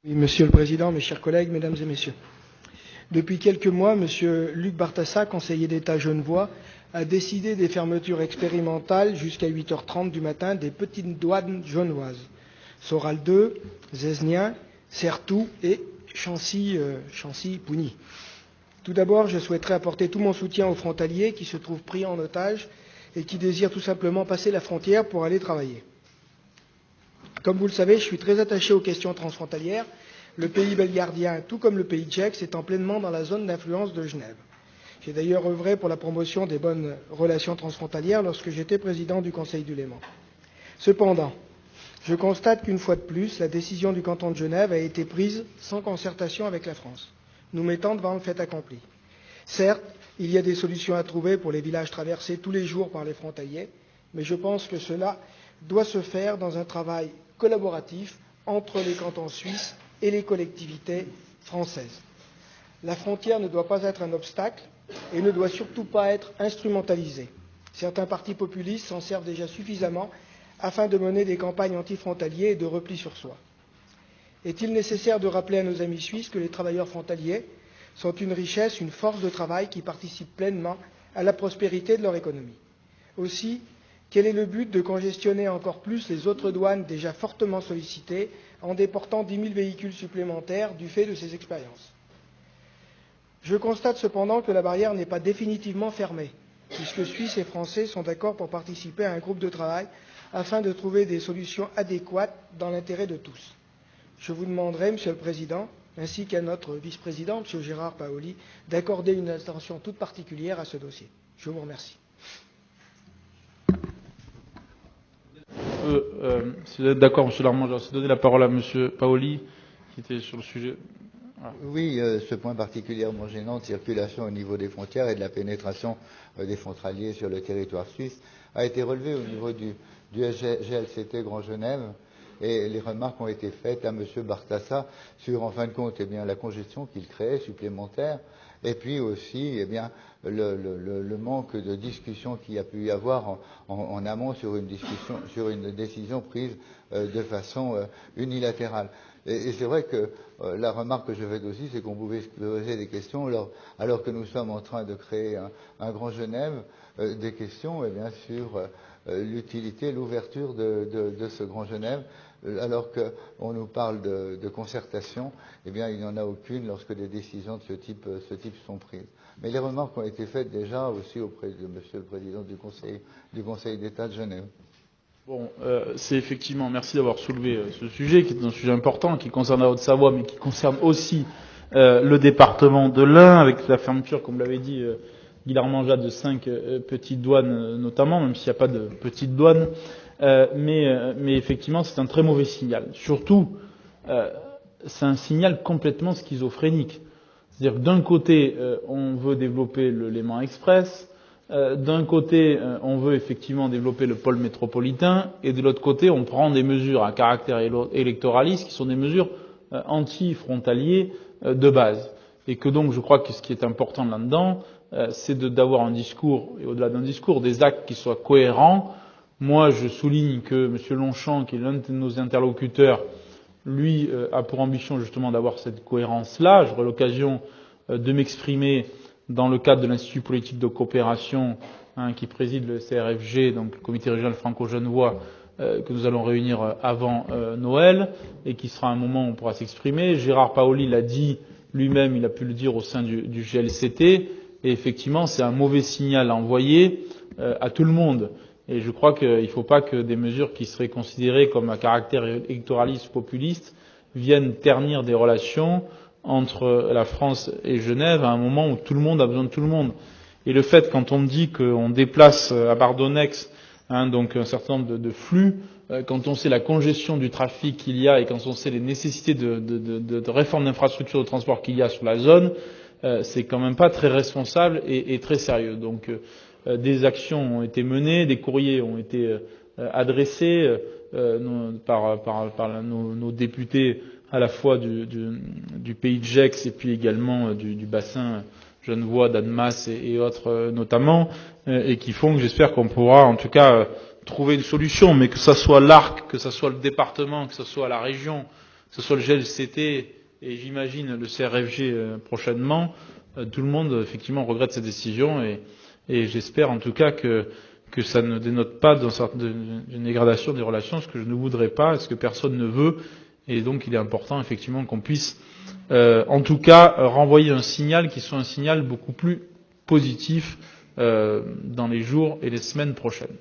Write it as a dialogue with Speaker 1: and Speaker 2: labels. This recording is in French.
Speaker 1: Oui, Monsieur le Président, mes chers collègues, Mesdames et Messieurs. Depuis quelques mois, Monsieur Luc Bartassa, conseiller d'État genevois, a décidé des fermetures expérimentales jusqu'à 8h30 du matin des petites douanes genevoises. Soral 2, Zesnien, Certoux et Chancy-Pougny. Tout d'abord, je souhaiterais apporter tout mon soutien aux frontaliers qui se trouvent pris en otage et qui désirent tout simplement passer la frontière pour aller travailler. Comme vous le savez, je suis très attaché aux questions transfrontalières. Le pays belgardien, tout comme le pays tchèque, s'étend pleinement dans la zone d'influence de Genève. J'ai d'ailleurs œuvré pour la promotion des bonnes relations transfrontalières lorsque j'étais président du Conseil du Léman. Cependant, je constate qu'une fois de plus, la décision du canton de Genève a été prise sans concertation avec la France, nous mettant devant le fait accompli. Certes, il y a des solutions à trouver pour les villages traversés tous les jours par les frontaliers, mais je pense que cela doit se faire dans un travail collaboratif entre les cantons suisses et les collectivités françaises. La frontière ne doit pas être un obstacle et ne doit surtout pas être instrumentalisée. Certains partis populistes s'en servent déjà suffisamment afin de mener des campagnes anti-frontaliers et de repli sur soi. Est-il nécessaire de rappeler à nos amis suisses que les travailleurs frontaliers sont une richesse, une force de travail qui participe pleinement à la prospérité de leur économie? Aussi, quel est le but de congestionner encore plus les autres douanes déjà fortement sollicitées en déportant 10 000 véhicules supplémentaires du fait de ces expériences? Je constate cependant que la barrière n'est pas définitivement fermée, puisque Suisses et Français sont d'accord pour participer à un groupe de travail afin de trouver des solutions adéquates dans l'intérêt de tous. Je vous demanderai, Monsieur le Président, ainsi qu'à notre vice-président, M. Gérard Paoli, d'accorder une attention toute particulière à ce dossier. Je vous remercie.
Speaker 2: Si vous êtes d'accord, M. Larmand, je vais donner la parole à M. Paoli, qui était sur le sujet. Voilà.
Speaker 3: Oui, ce point particulièrement gênant de circulation au niveau des frontières et de la pénétration des frontaliers sur le territoire suisse a été relevé au niveau du GLCT Grand Genève, et les remarques ont été faites à M. Bartassa sur, en fin de compte, la congestion qu'il créait supplémentaire, et puis aussi le manque de discussion qu'il y a pu y avoir en amont sur une décision prise de façon unilatérale. Et c'est vrai que la remarque que je fais aussi, c'est qu'on pouvait se poser des questions alors que nous sommes en train de créer un Grand Genève, des questions sur l'utilité, l'ouverture de ce Grand Genève, alors qu'on nous parle de concertation, il n'y en a aucune lorsque des décisions de ce type sont prises. Mais les remarques ont été faites déjà aussi auprès de Monsieur le Président du Conseil d'État de Genève.
Speaker 2: Bon, c'est effectivement, merci d'avoir soulevé ce sujet, qui est un sujet important, qui concerne la Haute-Savoie, mais qui concerne aussi le département de l'Ain, avec la fermeture, comme l'avait dit Guy Larmanjat, de 5 petites douanes notamment, même s'il n'y a pas de petites douanes. Mais effectivement, c'est un très mauvais signal. Surtout, c'est un signal complètement schizophrénique. C'est-à-dire que d'un côté, on veut développer le Léman Express, d'un côté, on veut effectivement développer le pôle métropolitain, et de l'autre côté, on prend des mesures à caractère électoraliste qui sont des mesures anti-frontaliers de base. Et que donc, je crois que ce qui est important là-dedans, c'est d'avoir un discours, et au-delà d'un discours, des actes qui soient cohérents. Moi, je souligne que M. Longchamp, qui est l'un de nos interlocuteurs, lui, a pour ambition justement d'avoir cette cohérence-là. J'aurai l'occasion de m'exprimer dans le cadre de l'Institut politique de coopération qui préside le CRFG, donc le comité régional franco-genevois, que nous allons réunir avant Noël, et qui sera un moment où on pourra s'exprimer. Gérard Paoli l'a dit lui-même, il a pu le dire au sein du GLCT, et effectivement, c'est un mauvais signal à envoyer à tout le monde. Et je crois qu'il ne faut pas que des mesures qui seraient considérées comme à caractère électoraliste, populiste, viennent ternir des relations entre la France et Genève à un moment où tout le monde a besoin de tout le monde. Et le fait, quand on dit qu'on déplace à Bardonex donc un certain nombre de flux, quand on sait la congestion du trafic qu'il y a et quand on sait les nécessités de réforme d'infrastructure de transport qu'il y a sur la zone, c'est quand même pas très responsable et très sérieux. Donc des actions ont été menées, des courriers ont été adressés par nos députés à la fois du pays de Gex et puis également du bassin genevois, d'Annemasse et autres notamment, et qui font que j'espère qu'on pourra en tout cas trouver une solution, mais que ça soit l'Arc, que ça soit le département, que ça soit la région, ce soit le GLCT et j'imagine le CRFG prochainement, tout le monde effectivement regrette cette décision et j'espère en tout cas que ça ne dénote pas d'une dégradation des relations, ce que je ne voudrais pas, ce que personne ne veut, et donc il est important effectivement qu'on puisse en tout cas renvoyer un signal qui soit un signal beaucoup plus positif dans les jours et les semaines prochaines.